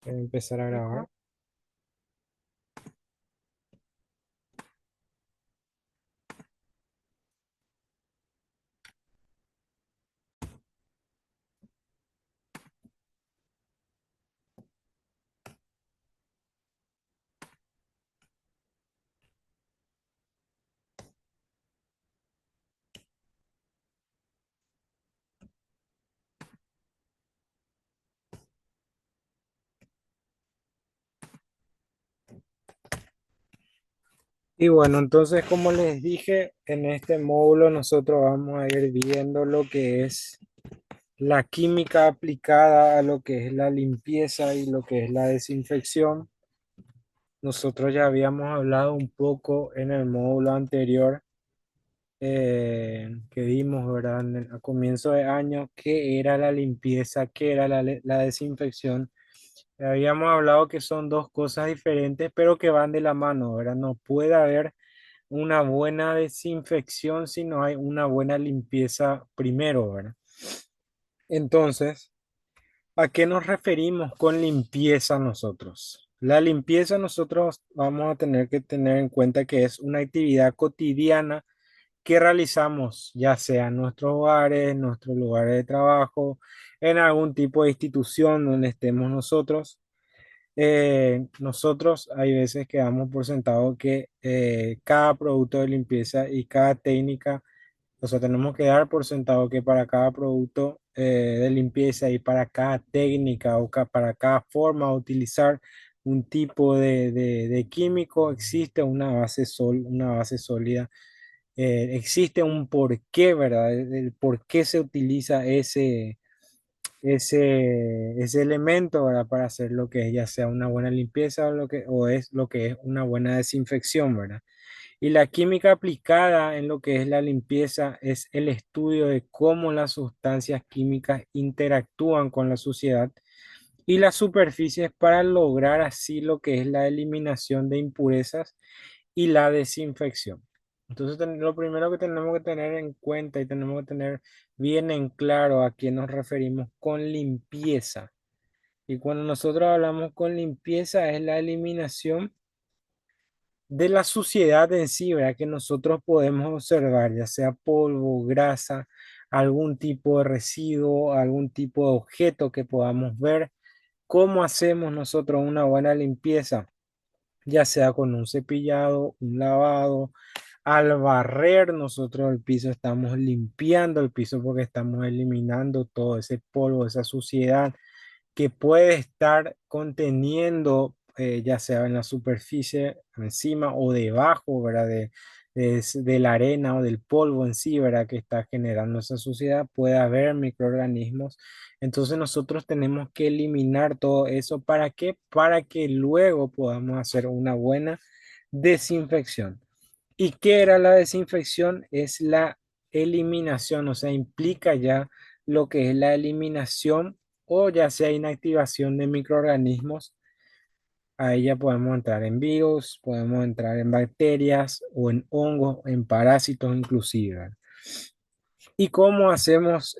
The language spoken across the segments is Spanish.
Empezar a grabar. Y bueno, entonces como les dije, en este módulo nosotros vamos a ir viendo lo que es la química aplicada a lo que es la limpieza y lo que es la desinfección. Nosotros ya habíamos hablado un poco en el módulo anterior que vimos, ¿verdad? A comienzo de año, qué era la limpieza, qué era la desinfección. Habíamos hablado que son dos cosas diferentes, pero que van de la mano, ¿verdad? No puede haber una buena desinfección si no hay una buena limpieza primero, ¿verdad? Entonces, ¿a qué nos referimos con limpieza nosotros? La limpieza nosotros vamos a tener que tener en cuenta que es una actividad cotidiana que realizamos, ya sea en nuestros hogares, en nuestros lugares de trabajo, en algún tipo de institución donde estemos nosotros. Nosotros hay veces que damos por sentado que cada producto de limpieza y cada técnica, o sea, tenemos que dar por sentado que para cada producto de limpieza y para cada técnica o para cada forma de utilizar un tipo de químico existe una base, una base sólida. Existe un porqué, ¿verdad? El por qué se utiliza ese elemento, ¿verdad? Para hacer lo que es ya sea una buena limpieza o es lo que es una buena desinfección, ¿verdad? Y la química aplicada en lo que es la limpieza es el estudio de cómo las sustancias químicas interactúan con la suciedad y las superficies para lograr así lo que es la eliminación de impurezas y la desinfección. Entonces, lo primero que tenemos que tener en cuenta y tenemos que tener bien en claro a qué nos referimos con limpieza. Y cuando nosotros hablamos con limpieza es la eliminación de la suciedad en sí, ¿verdad? Que nosotros podemos observar, ya sea polvo, grasa, algún tipo de residuo, algún tipo de objeto que podamos ver. ¿Cómo hacemos nosotros una buena limpieza? Ya sea con un cepillado, un lavado. Al barrer nosotros el piso estamos limpiando el piso porque estamos eliminando todo ese polvo, esa suciedad que puede estar conteniendo, ya sea en la superficie, encima o debajo, ¿verdad? De la arena o del polvo en sí, ¿verdad? Que está generando esa suciedad, puede haber microorganismos. Entonces nosotros tenemos que eliminar todo eso. ¿Para qué? Para que luego podamos hacer una buena desinfección. ¿Y qué era la desinfección? Es la eliminación, o sea, implica ya lo que es la eliminación o ya sea inactivación de microorganismos. Ahí ya podemos entrar en virus, podemos entrar en bacterias o en hongos, en parásitos inclusive. ¿Y cómo hacemos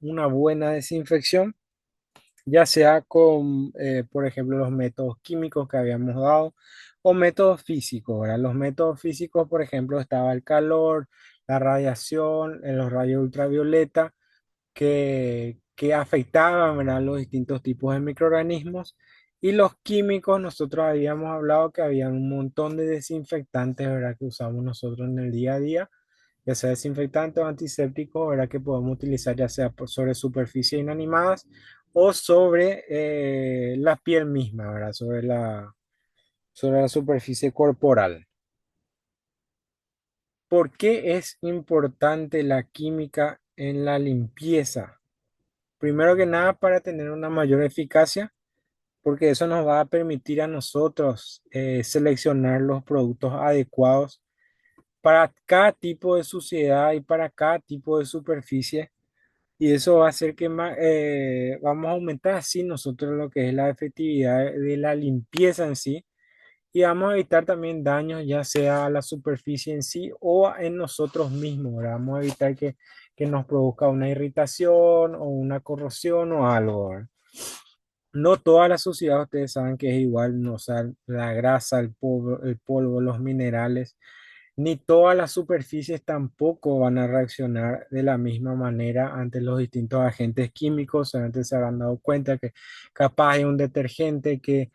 una buena desinfección? Ya sea con, por ejemplo, los métodos químicos que habíamos dado o métodos físicos, ¿verdad? Los métodos físicos, por ejemplo, estaba el calor, la radiación, en los rayos ultravioleta que afectaban, ¿verdad? Los distintos tipos de microorganismos. Y los químicos, nosotros habíamos hablado que había un montón de desinfectantes, ¿verdad? Que usamos nosotros en el día a día, ya sea desinfectante o antiséptico, ¿verdad? Que podemos utilizar ya sea sobre superficies inanimadas o sobre la piel misma, ¿verdad? Sobre la superficie corporal. ¿Por qué es importante la química en la limpieza? Primero que nada, para tener una mayor eficacia, porque eso nos va a permitir a nosotros seleccionar los productos adecuados para cada tipo de suciedad y para cada tipo de superficie. Y eso va a hacer que vamos a aumentar así nosotros lo que es la efectividad de la limpieza en sí. Y vamos a evitar también daños, ya sea a la superficie en sí o en nosotros mismos, ¿verdad? Vamos a evitar que nos produzca una irritación o una corrosión o algo, ¿verdad? No toda la sociedad, ustedes saben que es igual, no, o sea, la grasa, el polvo, los minerales, ni todas las superficies tampoco van a reaccionar de la misma manera ante los distintos agentes químicos. Antes se habrán dado cuenta que capaz hay un detergente que,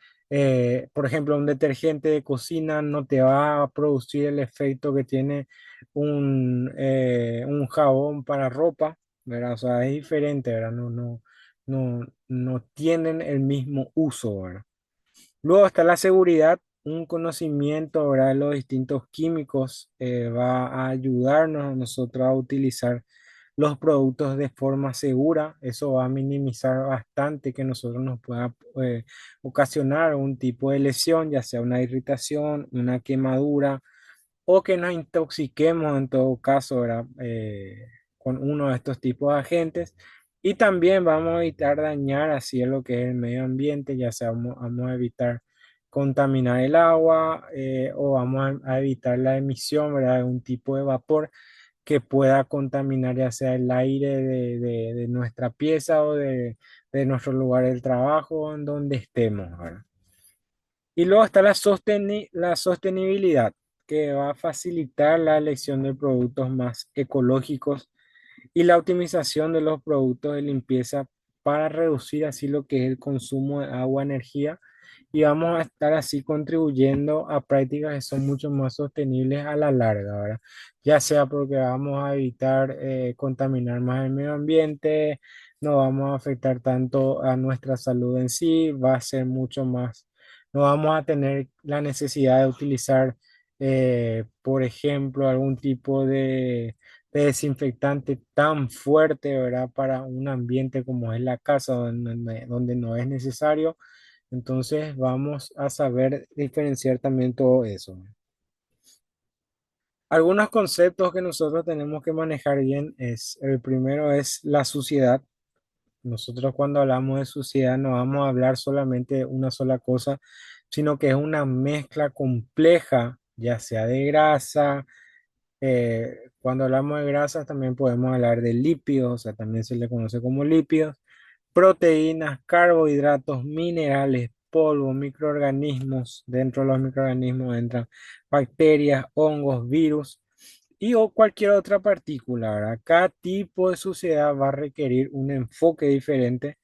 por ejemplo, un detergente de cocina no te va a producir el efecto que tiene un jabón para ropa, ¿verdad? O sea, es diferente, ¿verdad? No tienen el mismo uso, ¿verdad? Luego está la seguridad, un conocimiento, ¿verdad? De los distintos químicos va a ayudarnos a nosotros a utilizar los productos de forma segura. Eso va a minimizar bastante que nosotros nos pueda ocasionar un tipo de lesión, ya sea una irritación, una quemadura o que nos intoxiquemos en todo caso, ¿verdad? Con uno de estos tipos de agentes. Y también vamos a evitar dañar así en lo que es el medio ambiente, ya sea vamos a evitar contaminar el agua o vamos a evitar la emisión, ¿verdad? De un tipo de vapor que pueda contaminar ya sea el aire de nuestra pieza o de nuestro lugar de trabajo, en donde estemos, ¿verdad? Y luego está la sostenibilidad, que va a facilitar la elección de productos más ecológicos y la optimización de los productos de limpieza para reducir así lo que es el consumo de agua, energía, y vamos a estar así contribuyendo a prácticas que son mucho más sostenibles a la larga, ¿verdad? Ya sea porque vamos a evitar contaminar más el medio ambiente, no vamos a afectar tanto a nuestra salud en sí, va a ser mucho más, no vamos a tener la necesidad de utilizar, por ejemplo, algún tipo de desinfectante tan fuerte, ¿verdad? Para un ambiente como es la casa, donde no es necesario. Entonces vamos a saber diferenciar también todo eso. Algunos conceptos que nosotros tenemos que manejar bien el primero es la suciedad. Nosotros cuando hablamos de suciedad no vamos a hablar solamente de una sola cosa, sino que es una mezcla compleja, ya sea de grasa. Cuando hablamos de grasas también podemos hablar de lípidos, o sea, también se le conoce como lípidos, proteínas, carbohidratos, minerales, polvo, microorganismos. Dentro de los microorganismos entran bacterias, hongos, virus y o cualquier otra partícula, ¿verdad? Cada tipo de suciedad va a requerir un enfoque diferente,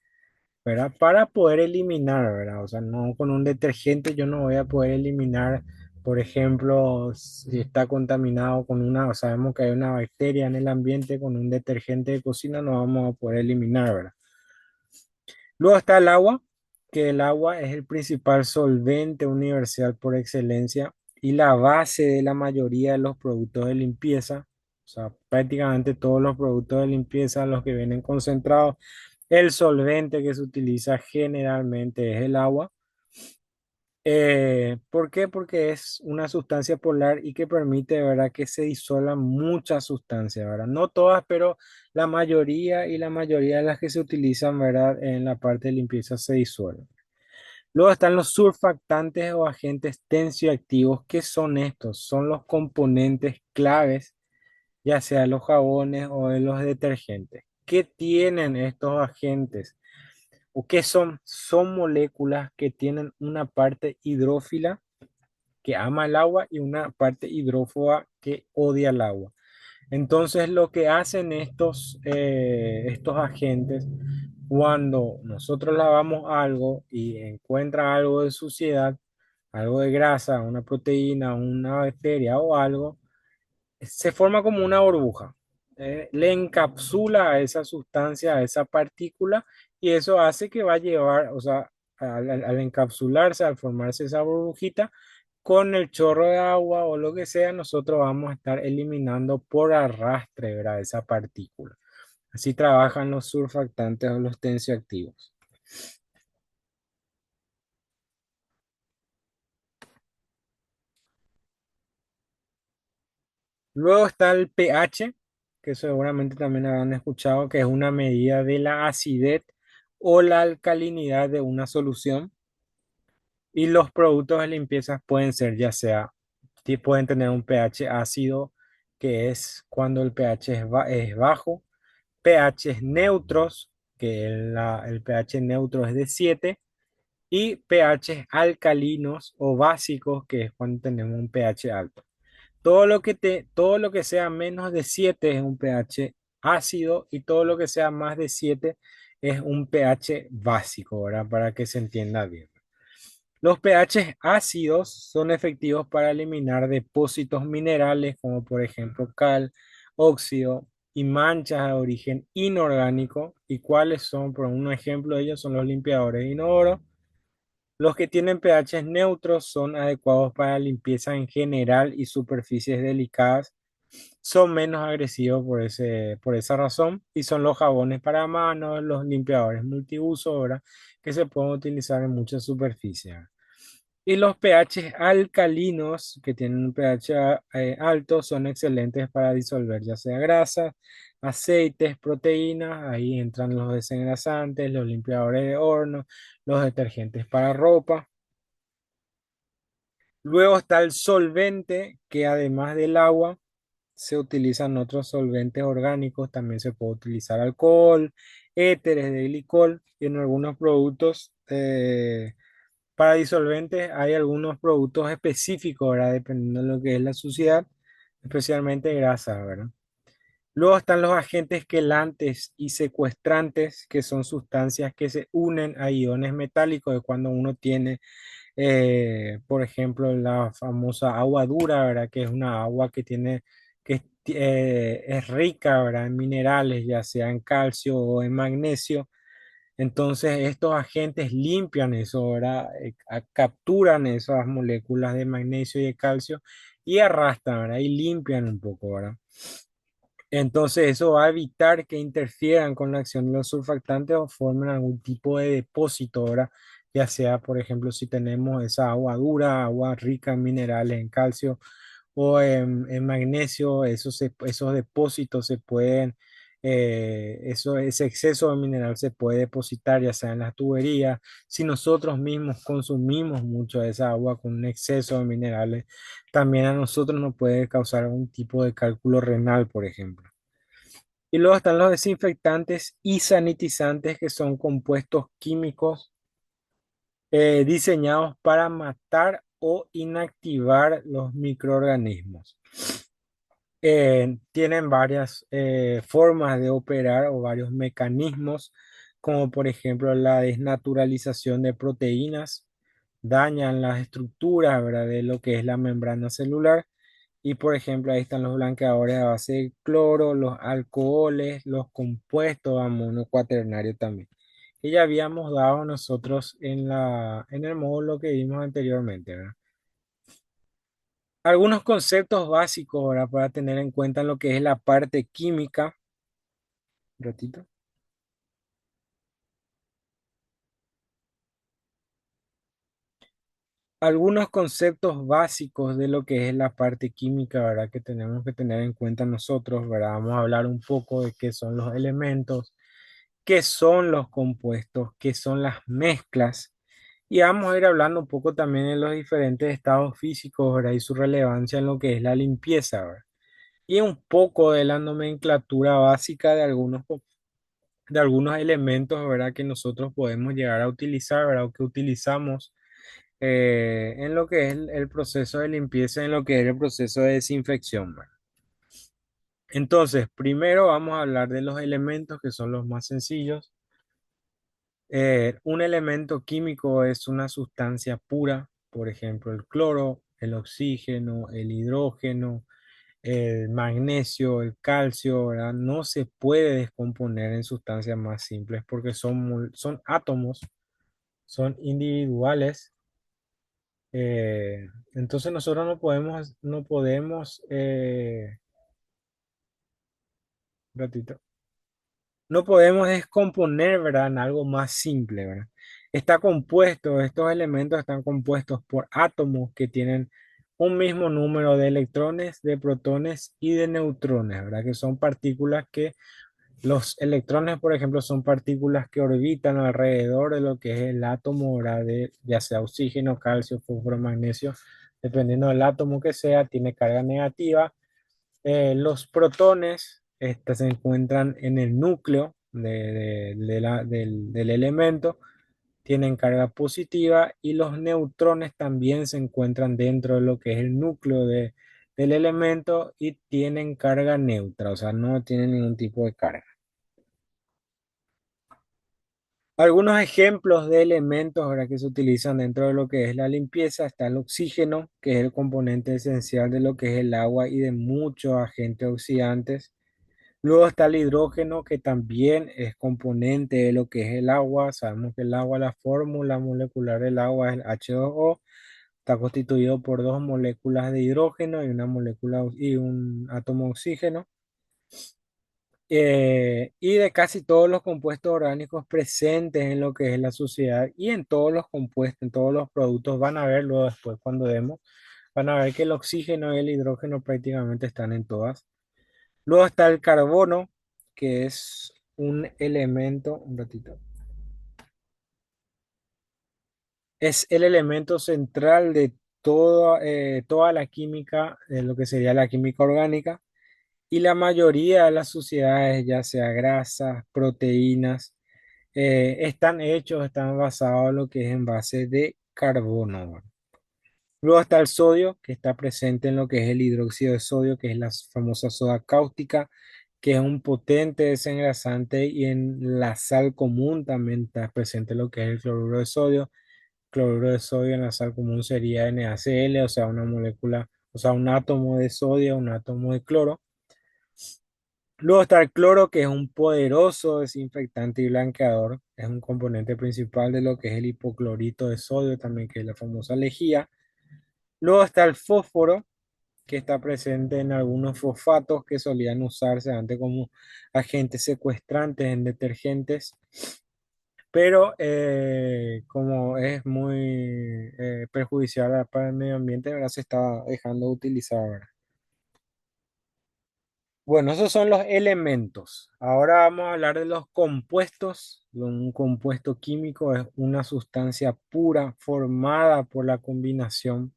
¿verdad? Para poder eliminar, ¿verdad? O sea, no con un detergente yo no voy a poder eliminar, por ejemplo, si está contaminado con una, o sabemos que hay una bacteria en el ambiente, con un detergente de cocina no vamos a poder eliminar, ¿verdad? Luego está el agua, que el agua es el principal solvente universal por excelencia y la base de la mayoría de los productos de limpieza. O sea, prácticamente todos los productos de limpieza, los que vienen concentrados, el solvente que se utiliza generalmente es el agua. ¿Por qué? Porque es una sustancia polar y que permite, ¿verdad?, que se disuelvan muchas sustancias, ¿verdad? No todas, pero la mayoría y la mayoría de las que se utilizan, ¿verdad?, en la parte de limpieza se disuelven. Luego están los surfactantes o agentes tensioactivos. ¿Qué son estos? Son los componentes claves, ya sea de los jabones o de los detergentes. ¿Qué tienen estos agentes? ¿O qué son? Son moléculas que tienen una parte hidrófila que ama el agua y una parte hidrófoba que odia el agua. Entonces, lo que hacen estos agentes, cuando nosotros lavamos algo y encuentra algo de suciedad, algo de grasa, una proteína, una bacteria o algo, se forma como una burbuja. Le encapsula a esa sustancia, a esa partícula, y eso hace que va a llevar, o sea, al encapsularse, al formarse esa burbujita, con el chorro de agua o lo que sea, nosotros vamos a estar eliminando por arrastre, ¿verdad? Esa partícula. Así trabajan los surfactantes o los tensioactivos. Luego está el pH, que seguramente también habrán escuchado, que es una medida de la acidez o la alcalinidad de una solución. Y los productos de limpieza pueden ser, ya sea, pueden tener un pH ácido, que es cuando el pH es bajo, pH neutros, que el pH neutro es de 7, y pH alcalinos o básicos, que es cuando tenemos un pH alto. Todo lo que sea menos de 7 es un pH ácido y todo lo que sea más de 7 es un pH básico, ¿verdad? Para que se entienda bien. Los pH ácidos son efectivos para eliminar depósitos minerales como por ejemplo cal, óxido y manchas de origen inorgánico. ¿Y cuáles son? Por un ejemplo de ellos son los limpiadores de inodoro. Los que tienen pH neutros son adecuados para limpieza en general y superficies delicadas. Son menos agresivos por esa razón y son los jabones para manos, los limpiadores multiuso, ¿verdad? Que se pueden utilizar en muchas superficies. Y los pH alcalinos, que tienen un pH alto, son excelentes para disolver ya sea grasas, aceites, proteínas. Ahí entran los desengrasantes, los limpiadores de horno, los detergentes para ropa. Luego está el solvente, que además del agua, se utilizan otros solventes orgánicos. También se puede utilizar alcohol, éteres de glicol y en algunos productos. Para disolventes hay algunos productos específicos, ¿verdad? Dependiendo de lo que es la suciedad, especialmente grasas, ¿verdad? Luego están los agentes quelantes y secuestrantes, que son sustancias que se unen a iones metálicos de cuando uno tiene, por ejemplo, la famosa agua dura, ¿verdad? Que es una agua que tiene, es rica, ¿verdad? En minerales, ya sea en calcio o en magnesio. Entonces, estos agentes limpian eso, ¿verdad? Capturan esas moléculas de magnesio y de calcio y arrastran, ¿verdad? Y limpian un poco, ¿verdad? Entonces, eso va a evitar que interfieran con la acción de los surfactantes o formen algún tipo de depósito, ¿verdad? Ya sea, por ejemplo, si tenemos esa agua dura, agua rica en minerales, en calcio o en magnesio, esos depósitos se pueden, ese exceso de mineral se puede depositar ya sea en las tuberías. Si nosotros mismos consumimos mucho de esa agua con un exceso de minerales, también a nosotros nos puede causar algún tipo de cálculo renal, por ejemplo. Y luego están los desinfectantes y sanitizantes, que son compuestos químicos diseñados para matar o inactivar los microorganismos. Tienen varias formas de operar o varios mecanismos, como por ejemplo la desnaturalización de proteínas, dañan las estructuras, ¿verdad? De lo que es la membrana celular. Y por ejemplo, ahí están los blanqueadores a base de cloro, los alcoholes, los compuestos de amonio cuaternario también, que ya habíamos dado nosotros en el módulo que vimos anteriormente, ¿verdad? Algunos conceptos básicos ahora para tener en cuenta lo que es la parte química. Un ratito. Algunos conceptos básicos de lo que es la parte química, ¿verdad? Que tenemos que tener en cuenta nosotros, ¿verdad? Vamos a hablar un poco de qué son los elementos, qué son los compuestos, qué son las mezclas. Y vamos a ir hablando un poco también de los diferentes estados físicos, ¿verdad? Y su relevancia en lo que es la limpieza, ¿verdad? Y un poco de la nomenclatura básica de algunos elementos, ¿verdad? Que nosotros podemos llegar a utilizar, ¿verdad? O que utilizamos en lo que es el proceso de limpieza, en lo que es el proceso de desinfección, ¿verdad? Entonces, primero vamos a hablar de los elementos que son los más sencillos. Un elemento químico es una sustancia pura, por ejemplo, el cloro, el oxígeno, el hidrógeno, el magnesio, el calcio, ¿verdad? No se puede descomponer en sustancias más simples porque son átomos, son individuales. Entonces nosotros ratito, no podemos descomponer, ¿verdad? En algo más simple, ¿verdad? Estos elementos están compuestos por átomos que tienen un mismo número de electrones, de protones y de neutrones, ¿verdad? Que son partículas que los electrones, por ejemplo, son partículas que orbitan alrededor de lo que es el átomo, ¿verdad? De, ya sea oxígeno, calcio, fósforo, magnesio, dependiendo del átomo que sea, tiene carga negativa. Los protones se encuentran en el núcleo del elemento tienen carga positiva y los neutrones también se encuentran dentro de lo que es el núcleo del elemento y tienen carga neutra, o sea, no tienen ningún tipo de carga. Algunos ejemplos de elementos ahora que se utilizan dentro de lo que es la limpieza está el oxígeno, que es el componente esencial de lo que es el agua y de muchos agentes oxidantes. Luego está el hidrógeno, que también es componente de lo que es el agua. Sabemos que el agua, la fórmula molecular del agua es el H2O. Está constituido por dos moléculas de hidrógeno y una molécula y un átomo de oxígeno. Y de casi todos los compuestos orgánicos presentes en lo que es la sociedad y en todos los compuestos, en todos los productos, van a verlo después cuando vemos, van a ver que el oxígeno y el hidrógeno prácticamente están en todas. Luego está el carbono, que es un elemento, un ratito, es el elemento central de toda la química, de lo que sería la química orgánica, y la mayoría de las suciedades, ya sea grasas, proteínas, están basados en lo que es en base de carbono, ¿verdad? Luego está el sodio, que está presente en lo que es el hidróxido de sodio, que es la famosa soda cáustica, que es un potente desengrasante, y en la sal común también está presente lo que es el cloruro de sodio. Cloruro de sodio en la sal común sería NaCl, o sea, una molécula, o sea, un átomo de sodio, un átomo de cloro. Luego está el cloro, que es un poderoso desinfectante y blanqueador. Es un componente principal de lo que es el hipoclorito de sodio, también que es la famosa lejía. Luego está el fósforo, que está presente en algunos fosfatos que solían usarse antes como agentes secuestrantes en detergentes, pero como es muy perjudicial para el medio ambiente, ahora se está dejando de utilizar, ¿verdad? Bueno, esos son los elementos. Ahora vamos a hablar de los compuestos. Un compuesto químico es una sustancia pura formada por la combinación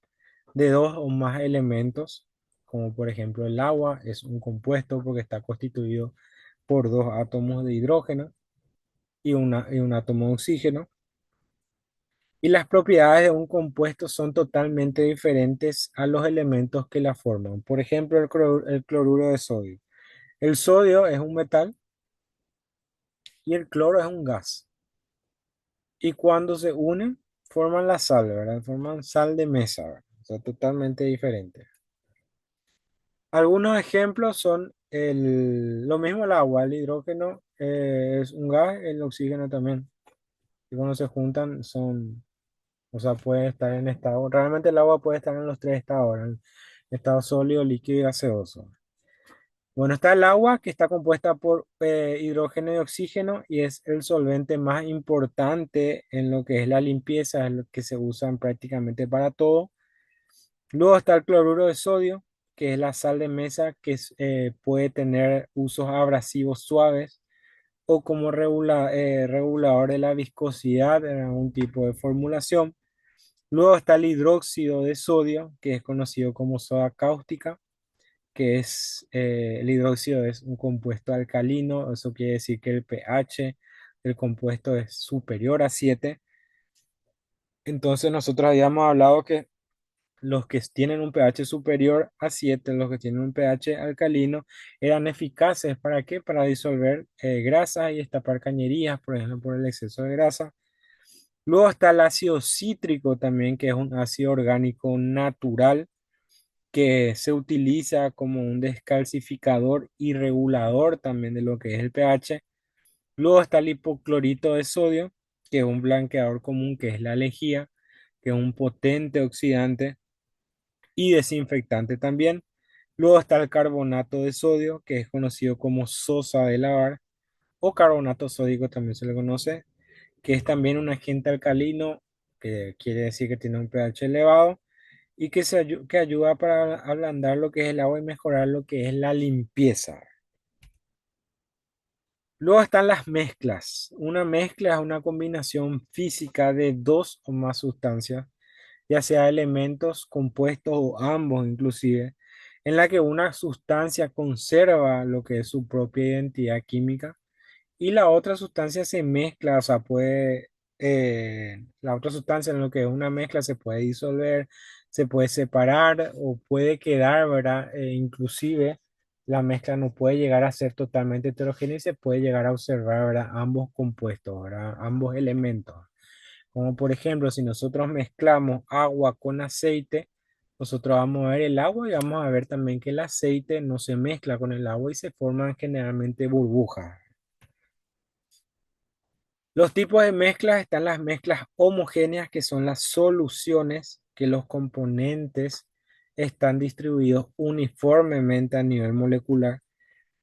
de dos o más elementos, como por ejemplo el agua es un compuesto porque está constituido por dos átomos de hidrógeno y un átomo de oxígeno. Y las propiedades de un compuesto son totalmente diferentes a los elementos que la forman. Por ejemplo, el cloruro de sodio. El sodio es un metal y el cloro es un gas. Y cuando se unen, forman la sal, ¿verdad? Forman sal de mesa, ¿verdad? O sea, totalmente diferente. Algunos ejemplos son lo mismo el agua, el hidrógeno es un gas, el oxígeno también. Y cuando se juntan o sea, puede estar en estado, realmente el agua puede estar en los tres estados, ¿verdad? En estado sólido, líquido y gaseoso. Bueno, está el agua, que está compuesta por hidrógeno y oxígeno y es el solvente más importante en lo que es la limpieza, es lo que se usa prácticamente para todo. Luego está el cloruro de sodio, que es la sal de mesa puede tener usos abrasivos suaves o como regulador de la viscosidad en algún tipo de formulación. Luego está el hidróxido de sodio, que es conocido como soda cáustica, que el hidróxido es un compuesto alcalino. Eso quiere decir que el pH del compuesto es superior a 7. Entonces nosotros habíamos hablado que los que tienen un pH superior a 7, los que tienen un pH alcalino, eran eficaces. ¿Para qué? Para disolver grasas y destapar cañerías, por ejemplo, por el exceso de grasa. Luego está el ácido cítrico también, que es un ácido orgánico natural que se utiliza como un descalcificador y regulador también de lo que es el pH. Luego está el hipoclorito de sodio, que es un blanqueador común, que es la lejía, que es un potente oxidante y desinfectante también. Luego está el carbonato de sodio, que es conocido como sosa de lavar, o carbonato sódico también se le conoce, que es también un agente alcalino, que quiere decir que tiene un pH elevado y que ayuda para ablandar lo que es el agua y mejorar lo que es la limpieza. Luego están las mezclas. Una mezcla es una combinación física de dos o más sustancias, ya sea elementos, compuestos o ambos inclusive, en la que una sustancia conserva lo que es su propia identidad química y la otra sustancia se mezcla, o sea, puede la otra sustancia en lo que es una mezcla se puede disolver, se puede separar o puede quedar, ¿verdad? Inclusive la mezcla no puede llegar a ser totalmente heterogénea y se puede llegar a observar, ¿verdad? Ambos compuestos, ¿verdad? Ambos elementos. Como por ejemplo, si nosotros mezclamos agua con aceite, nosotros vamos a ver el agua y vamos a ver también que el aceite no se mezcla con el agua y se forman generalmente burbujas. Los tipos de mezclas están las mezclas homogéneas, que son las soluciones que los componentes están distribuidos uniformemente a nivel molecular,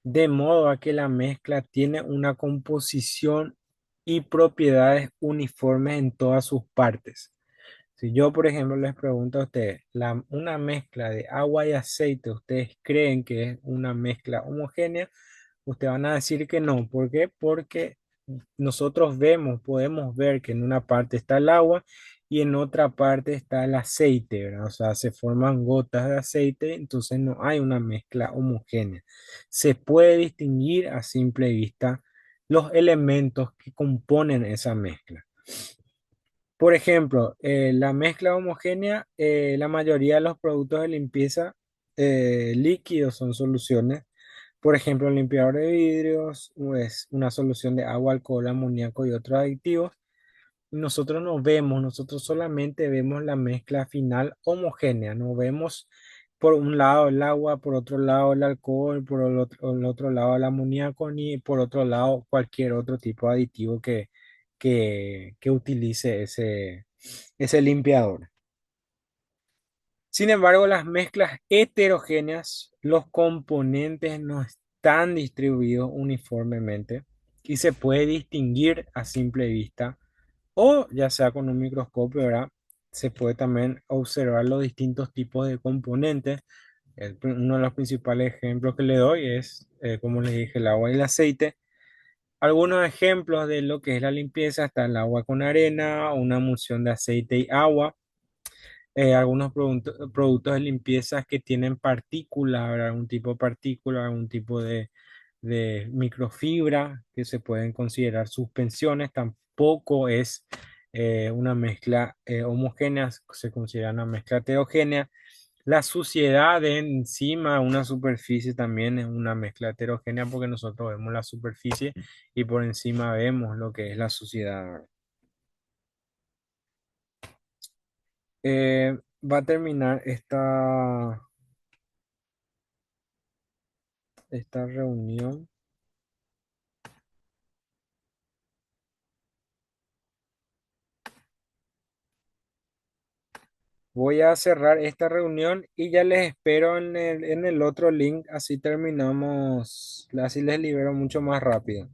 de modo a que la mezcla tiene una composición y propiedades uniformes en todas sus partes. Si yo, por ejemplo, les pregunto a ustedes, una mezcla de agua y aceite, ¿ustedes creen que es una mezcla homogénea? Ustedes van a decir que no. ¿Por qué? Porque nosotros podemos ver que en una parte está el agua y en otra parte está el aceite, ¿verdad? O sea, se forman gotas de aceite, entonces no hay una mezcla homogénea. Se puede distinguir a simple vista los elementos que componen esa mezcla. Por ejemplo, la mezcla homogénea, la mayoría de los productos de limpieza líquidos son soluciones. Por ejemplo, el limpiador de vidrios es una solución de agua, alcohol, amoníaco y otros aditivos. Nosotros solamente vemos la mezcla final homogénea, no vemos por un lado el agua, por otro lado el alcohol, por el otro lado el amoníaco, ni por otro lado cualquier otro tipo de aditivo que utilice ese limpiador. Sin embargo, las mezclas heterogéneas, los componentes no están distribuidos uniformemente y se puede distinguir a simple vista o ya sea con un microscopio, ¿verdad? Se puede también observar los distintos tipos de componentes. Uno de los principales ejemplos que le doy es, como les dije, el agua y el aceite. Algunos ejemplos de lo que es la limpieza está el agua con arena, una emulsión de aceite y agua. Algunos productos de limpieza que tienen partículas, ¿verdad? Algún tipo de partícula, algún tipo de microfibra que se pueden considerar suspensiones. Tampoco es una mezcla homogénea, se considera una mezcla heterogénea. La suciedad de encima de una superficie también es una mezcla heterogénea porque nosotros vemos la superficie y por encima vemos lo que es la suciedad. Va a terminar esta reunión. Voy a cerrar esta reunión y ya les espero en el otro link, así terminamos, así les libero mucho más rápido.